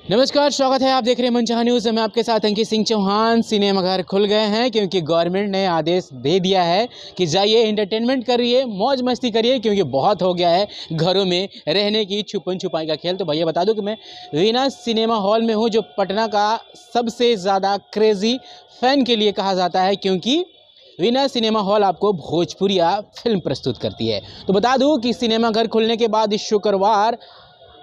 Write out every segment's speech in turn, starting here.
नमस्कार, स्वागत है। आप देख रहे हैं मनचाहा न्यूज़। मैं आपके साथ अंकित सिंह चौहान। सिनेमाघर खुल गए हैं क्योंकि गवर्नमेंट ने आदेश दे दिया है कि जाइए एंटरटेनमेंट करिए, मौज मस्ती करिए, क्योंकि बहुत हो गया है घरों में रहने की छुपन छुपाई का खेल। तो भैया बता दूं कि मैं वीना सिनेमा हॉल में हूं, जो पटना का सबसे ज़्यादा क्रेज़ी फ़ैन के लिए कहा जाता है, क्योंकि वीना सिनेमा हॉल आपको भोजपुरिया फिल्म प्रस्तुत करती है। तो बता दूँ कि सिनेमाघर खुलने के बाद इस शुक्रवार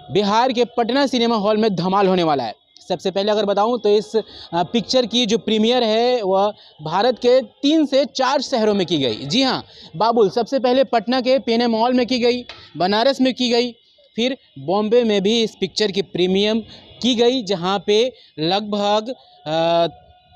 बिहार के पटना सिनेमा हॉल में धमाल होने वाला है। सबसे पहले अगर बताऊं तो इस पिक्चर की जो प्रीमियर है वह भारत के 3 से 4 शहरों में की गई। जी हां, बाबुल सबसे पहले पटना के पीएनए मॉल में की गई, बनारस में की गई, फिर बॉम्बे में भी इस पिक्चर की प्रीमियम की गई, जहां पे लगभग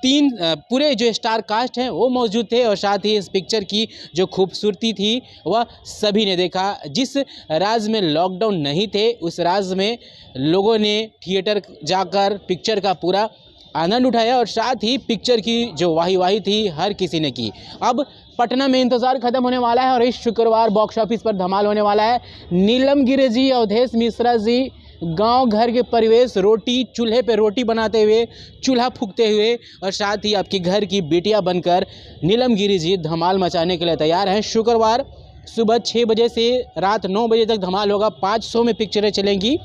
पूरे जो स्टार कास्ट हैं वो मौजूद थे। और साथ ही इस पिक्चर की जो खूबसूरती थी वह सभी ने देखा। जिस राज्य में लॉकडाउन नहीं थे उस राज्य में लोगों ने थिएटर जाकर पिक्चर का पूरा आनंद उठाया, और साथ ही पिक्चर की जो वाही थी हर किसी ने की। अब पटना में इंतज़ार खत्म होने वाला है और इस शुक्रवार बॉक्स ऑफिस पर धमाल होने वाला है। नीलम गिरी जी, अवधेश मिश्रा जी गांव घर के परिवेश, रोटी चूल्हे पे रोटी बनाते हुए, चूल्हा फूंकते हुए, और साथ ही आपकी घर की बेटियां बनकर नीलम गिरी जी धमाल मचाने के लिए तैयार हैं। शुक्रवार सुबह 6 बजे से रात 9 बजे तक धमाल होगा। 5 शो में पिक्चरें चलेंगी।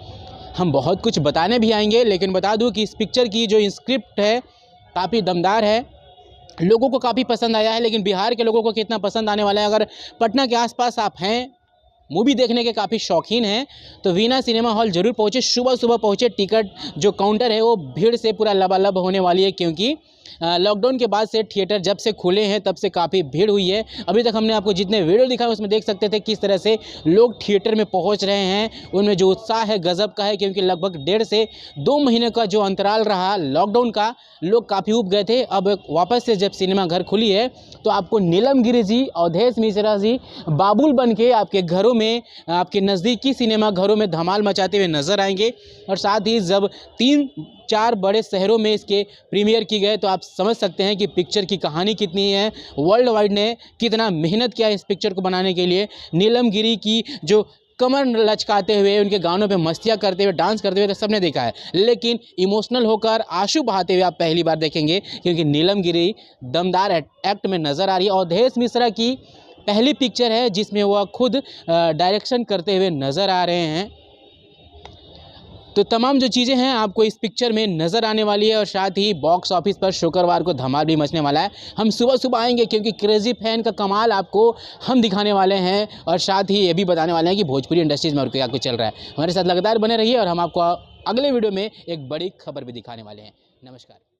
हम बहुत कुछ बताने भी आएंगे, लेकिन बता दूं कि इस पिक्चर की जो स्क्रिप्ट है काफ़ी दमदार है, लोगों को काफ़ी पसंद आया है। लेकिन बिहार के लोगों को कितना पसंद आने वाला है, अगर पटना के आसपास आप हैं, मूवी देखने के काफ़ी शौकीन हैं, तो वीना सिनेमा हॉल जरूर पहुँचे। सुबह सुबह पहुँचे। टिकट जो काउंटर है वो भीड़ से पूरा लबालब होने वाली है, क्योंकि लॉकडाउन के बाद से थिएटर जब से खुले हैं तब से काफ़ी भीड़ हुई है। अभी तक हमने आपको जितने वीडियो दिखाए उसमें देख सकते थे किस तरह से लोग थिएटर में पहुंच रहे हैं। उनमें जो उत्साह है गजब का है, क्योंकि लगभग 1.5 से 2 महीने का जो अंतराल रहा लॉकडाउन का, लोग काफ़ी ऊब गए थे। अब वापस से जब सिनेमा घर खुली है तो आपको नीलम गिरी जी, अवधेश मिश्रा जी बाबुल बन के आपके घरों में, आपके नज़दीकी सिनेमा घरों में धमाल मचाते हुए नजर आएंगे। और साथ ही जब 3-4 बड़े शहरों में इसके प्रीमियर की गए तो आप समझ सकते हैं कि पिक्चर की कहानी कितनी है, वर्ल्ड वाइड ने कितना मेहनत किया इस पिक्चर को बनाने के लिए। नीलम गिरी की जो कमर लचकाते हुए, उनके गानों पे मस्तियाँ करते हुए, डांस करते हुए तो सबने देखा है, लेकिन इमोशनल होकर आंसू बहाते हुए आप पहली बार देखेंगे, क्योंकि नीलम गिरी दमदार एक्ट में नज़र आ रही है। अवधेश मिश्रा की पहली पिक्चर है जिसमें वह खुद डायरेक्शन करते हुए नज़र आ रहे हैं। तो तमाम जो चीज़ें हैं आपको इस पिक्चर में नज़र आने वाली है। और साथ ही बॉक्स ऑफिस पर शुक्रवार को धमाल भी मचने वाला है। हम सुबह सुबह आएंगे, क्योंकि क्रेज़ी फैन का कमाल आपको हम दिखाने वाले हैं, और साथ ही ये भी बताने वाले हैं कि भोजपुरी इंडस्ट्रीज़ में और क्या कुछ चल रहा है। हमारे साथ लगातार बने रहिए, और हम आपको अगले वीडियो में एक बड़ी खबर भी दिखाने वाले हैं। नमस्कार।